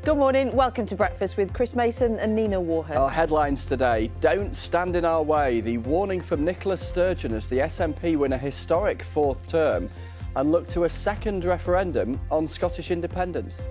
Good morning, welcome to Breakfast with Chris Mason and Nina Warhurst. Our headlines today: don't stand in our way, the warning from Nicola Sturgeon as the SNP win a historic fourth term and look to a second referendum on Scottish independence.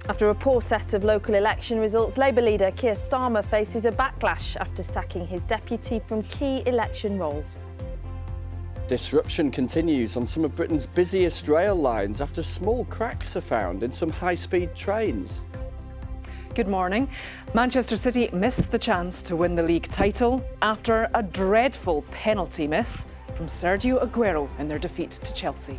After a poor set of local election results, Labour leader Keir Starmer faces a backlash after sacking his deputy from key election roles. Disruption continues on some of Britain's busiest rail lines after small cracks are found in some high-speed trains. Good morning. Manchester City missed the chance to win the league title after a dreadful penalty miss from Sergio Aguero in their defeat to Chelsea.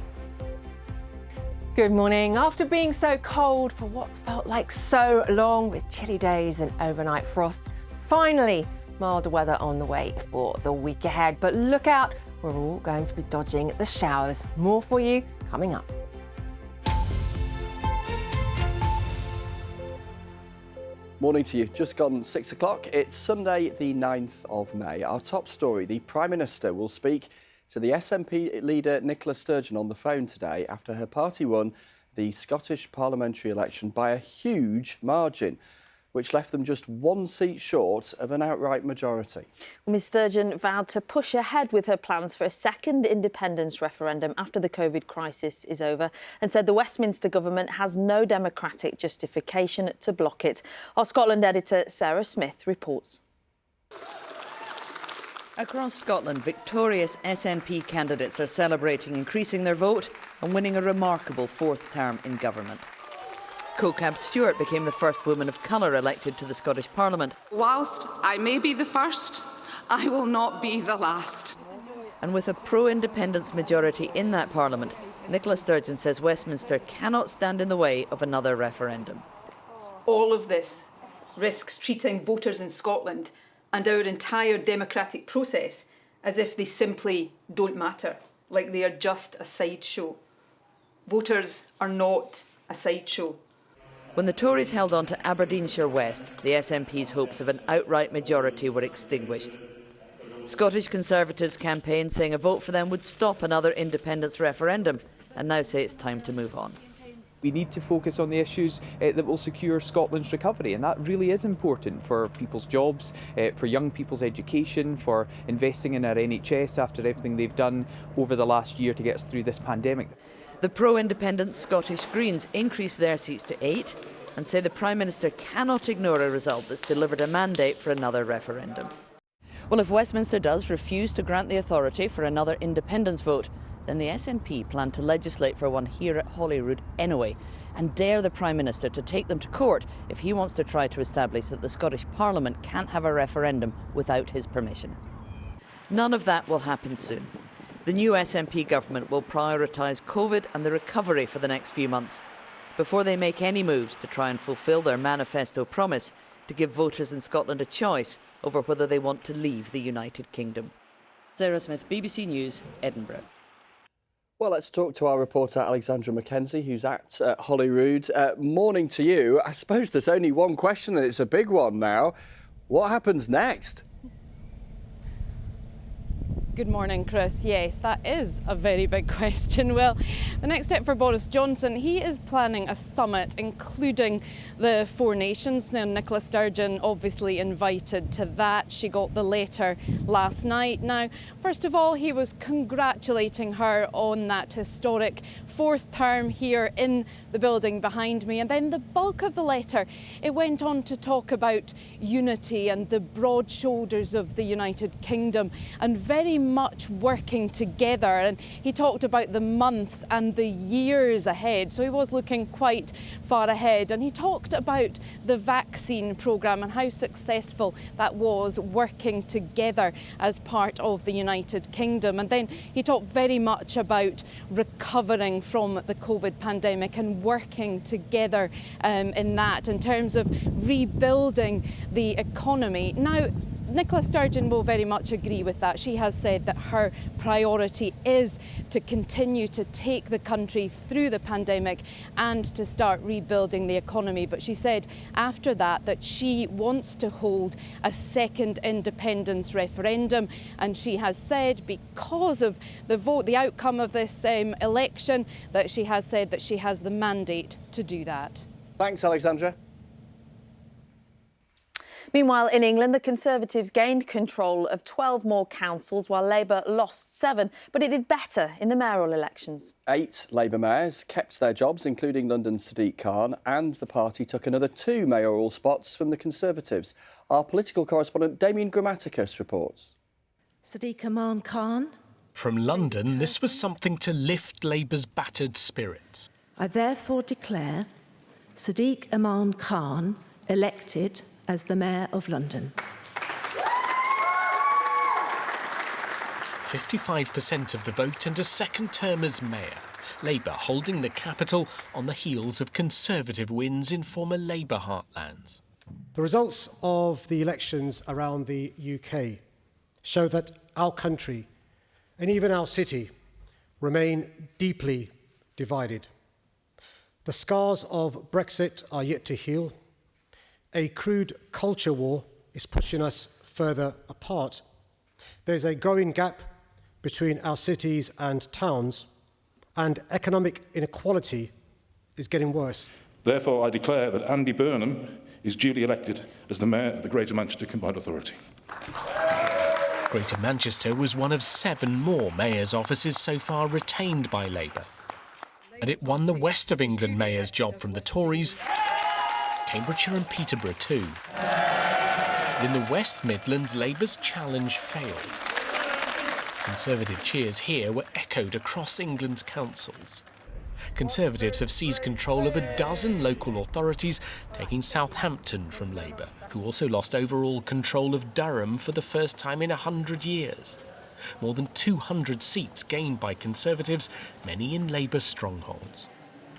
Good morning. After being so cold for what's felt like so long with chilly days and overnight frosts, finally milder weather on the way for the week ahead. But look out, we're all going to be dodging the showers. More for you coming up. Morning to you. Just gone 6 o'clock. It's Sunday, the 9th of May. Our top story: the Prime Minister will speak to the SNP leader Nicola Sturgeon on the phone today after her party won the Scottish parliamentary election by a huge margin, which left them just one seat short of an outright majority. Ms Sturgeon vowed to push ahead with her plans for a second independence referendum after the COVID crisis is over and said the Westminster government has no democratic justification to block it. Our Scotland editor Sarah Smith reports. Across Scotland, victorious SNP candidates are celebrating increasing their vote and winning a remarkable fourth term in government. Co-Cab Stewart became the first woman of colour elected to the Scottish Parliament. Whilst I may be the first, I will not be the last. And with a pro-independence majority in that Parliament, Nicola Sturgeon says Westminster cannot stand in the way of another referendum. All of this risks treating voters in Scotland and our entire democratic process as if they simply don't matter, like they are just a sideshow. Voters are not a sideshow. When the Tories held on to Aberdeenshire West, the SNP's hopes of an outright majority were extinguished. Scottish Conservatives campaigned saying a vote for them would stop another independence referendum, and now say it's time to move on. We need to focus on the issues that will secure Scotland's recovery, and that really is important for people's jobs, for young people's education, for investing in our NHS after everything they've done over the last year to get us through this pandemic. The pro-independence Scottish Greens increased their seats to 8 and say the Prime Minister cannot ignore a result that's delivered a mandate for another referendum. Well, if Westminster does refuse to grant the authority for another independence vote, then the SNP plan to legislate for one here at Holyrood anyway and dare the Prime Minister to take them to court if he wants to try to establish that the Scottish Parliament can't have a referendum without his permission. None of that will happen soon. The new SNP government will prioritise COVID and the recovery for the next few months before they make any moves to try and fulfil their manifesto promise to give voters in Scotland a choice over whether they want to leave the United Kingdom. Sarah Smith, BBC News, Edinburgh. Well, let's talk to our reporter Alexandra Mackenzie, who's at Holyrood. Morning to you. I suppose there's only one question, and it's a big one now. What happens next? Good morning, Chris. Yes, that is a very big question. Well, the next step for Boris Johnson, he is planning a summit including the four nations. Now, Nicola Sturgeon obviously invited to that. She got the letter last night. Now, first of all, he was congratulating her on that historic fourth term here in the building behind me. And then the bulk of the letter, it went on to talk about unity and the broad shoulders of the United Kingdom and very much working together, and he talked about the months and the years ahead, so he was looking quite far ahead. And he talked about the vaccine programme and how successful that was, working together as part of the United Kingdom. And then he talked very much about recovering from the COVID pandemic and working together in that, in terms of rebuilding the economy. Now, Nicola Sturgeon will very much agree with that. She has said that her priority is to continue to take the country through the pandemic and to start rebuilding the economy. But she said after that that she wants to hold a second independence referendum. And she has said, because of the vote, the outcome of this election, that she has said that she has the mandate to do that. Thanks, Alexandra. Meanwhile, in England, the Conservatives gained control of 12 more councils while Labour lost 7, but it did better in the mayoral elections. 8 Labour mayors kept their jobs, including London's Sadiq Khan, and the party took another 2 mayoral spots from the Conservatives. Our political correspondent Damien Grammaticus reports. Sadiq Khan. From London, this was something to lift Labour's battered spirits. I therefore declare Sadiq Khan elected as the Mayor of London. 55% of the vote and a second term as Mayor. Labour holding the capital on the heels of Conservative wins in former Labour heartlands. The results of the elections around the UK show that our country and even our city remain deeply divided. The scars of Brexit are yet to heal. A crude culture war is pushing us further apart. There's a growing gap between our cities and towns, and economic inequality is getting worse. Therefore, I declare that Andy Burnham is duly elected as the Mayor of the Greater Manchester Combined Authority. Greater Manchester was one of 7 more Mayor's offices so far retained by Labour. And it won the West of England Mayor's job from the Tories, Cambridgeshire and Peterborough too. But in the West Midlands, Labour's challenge failed. Conservative cheers here were echoed across England's councils. Conservatives have seized control of a dozen local authorities, taking Southampton from Labour, who also lost overall control of Durham for the first time in 100 years. More than 200 seats gained by Conservatives, many in Labour strongholds.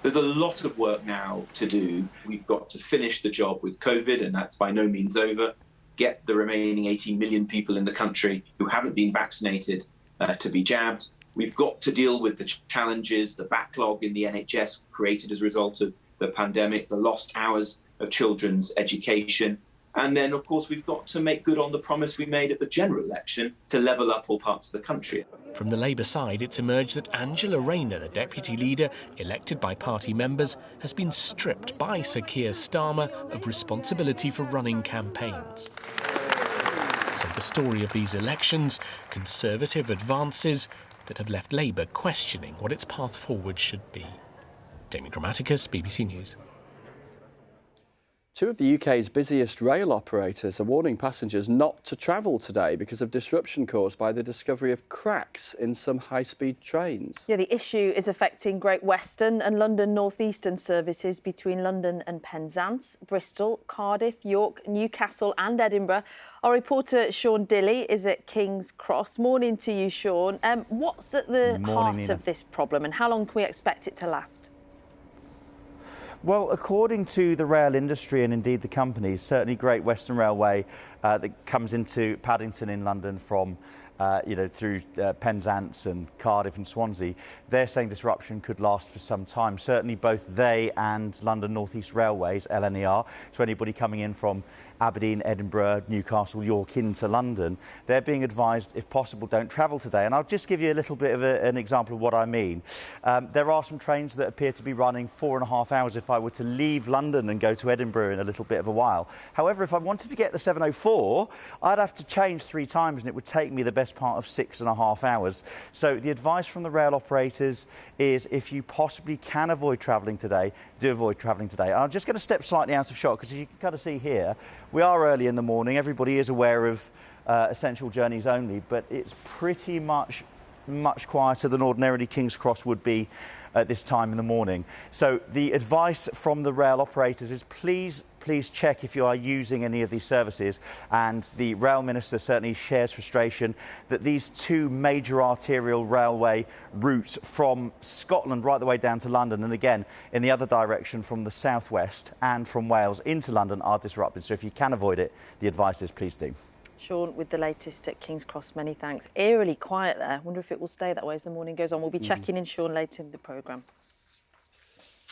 There's a lot of work now to do. We've got to finish the job with COVID, and that's by no means over. Get the remaining 18 million people in the country who haven't been vaccinated to be jabbed. We've got to deal with the challenges, the backlog in the NHS created as a result of the pandemic, the lost hours of children's education. And then, of course, we've got to make good on the promise we made at the general election to level up all parts of the country. From the Labour side, it's emerged that Angela Rayner, the deputy leader, elected by party members, has been stripped by Sir Keir Starmer of responsibility for running campaigns. So the story of these elections, Conservative advances that have left Labour questioning what its path forward should be. Damien Grammaticus, BBC News. 2 of the UK's busiest rail operators are warning passengers not to travel today because of disruption caused by the discovery of cracks in some high-speed trains. Yeah, the issue is affecting Great Western and London North Eastern services between London and Penzance, Bristol, Cardiff, York, Newcastle and Edinburgh. Our reporter Sean Dilley is at King's Cross. Morning to you, Sean. What's at the heart of this problem and how long can we expect it to last? Well, according to the rail industry and indeed the companies, certainly Great Western Railway that comes into Paddington in London from through Penzance and Cardiff and Swansea, they're saying disruption could last for some time. Certainly both they and London North East Railways, LNER, so anybody coming in from Aberdeen, Edinburgh, Newcastle, York into London, they're being advised, if possible, don't travel today. And I'll just give you a little bit of an example of what I mean. There are some trains that appear to be running 4.5 hours if I were to leave London and go to Edinburgh in a little bit of a while. However, if I wanted to get the 704, I'd have to change 3 times and it would take me the best part of 6.5 hours. So the advice from the rail operators is if you possibly can avoid travelling today, do avoid travelling today. And I'm just going to step slightly out of shot because you can kind of see here, we are early in the morning. Everybody is aware of essential journeys only, but it's pretty much quieter than ordinarily King's Cross would be at this time in the morning. So the advice from the rail operators is please check if you are using any of these services, and the rail minister certainly shares frustration that these 2 major arterial railway routes from Scotland right the way down to London, and again in the other direction from the southwest and from Wales into London, are disrupted. So if you can avoid it, the advice is please do. Sean, with the latest at King's Cross, many thanks. Eerily quiet there. I wonder if it will stay that way as the morning goes on. We'll be checking in, Sean, later in the programme.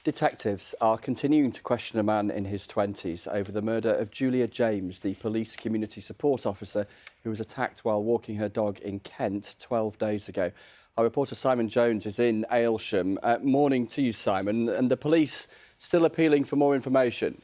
Detectives are continuing to question a man in his 20s over the murder of Julia James, the police community support officer who was attacked while walking her dog in Kent 12 days ago. Our reporter Simon Jones is in Aylsham. Morning to you, Simon. And the police still appealing for more information.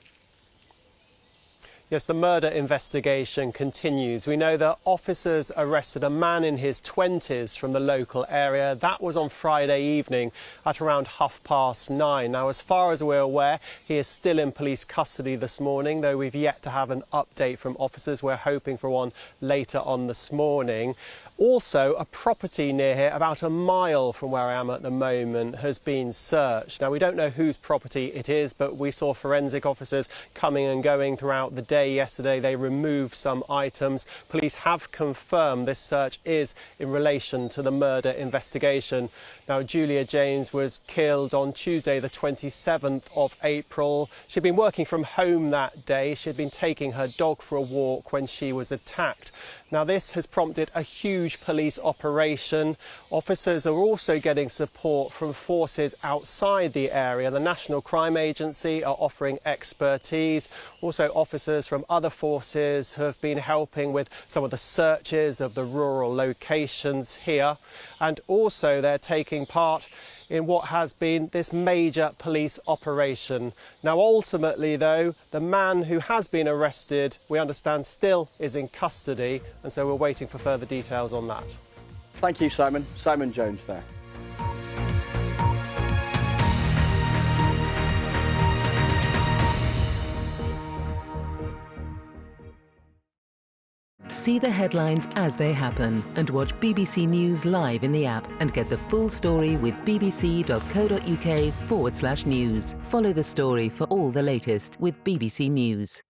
Yes, the murder investigation continues. We know that officers arrested a man in his 20s from the local area. That was on Friday evening at around 9:30. Now, as far as we're aware, he is still in police custody this morning, though we've yet to have an update from officers. We're hoping for one later on this morning. Also, a property near here, about a mile from where I am at the moment, has been searched. Now, we don't know whose property it is, but we saw forensic officers coming and going throughout the day yesterday. They removed some items. Police have confirmed this search is in relation to the murder investigation. Now, Julia James was killed on Tuesday, the 27th of April. She'd been working from home that day. She'd been taking her dog for a walk when she was attacked. Now, this has prompted a huge police operation. Officers are also getting support from forces outside the area. The National Crime Agency are offering expertise. Also, officers from other forces have been helping with some of the searches of the rural locations here. And also, they're taking part in what has been this major police operation. Now, ultimately, though, the man who has been arrested, we understand, still is in custody, and so we're waiting for further details on that. Thank you, Simon. Simon Jones there. See the headlines as they happen and watch BBC News live in the app and get the full story with bbc.co.uk/news. Follow the story for all the latest with BBC News.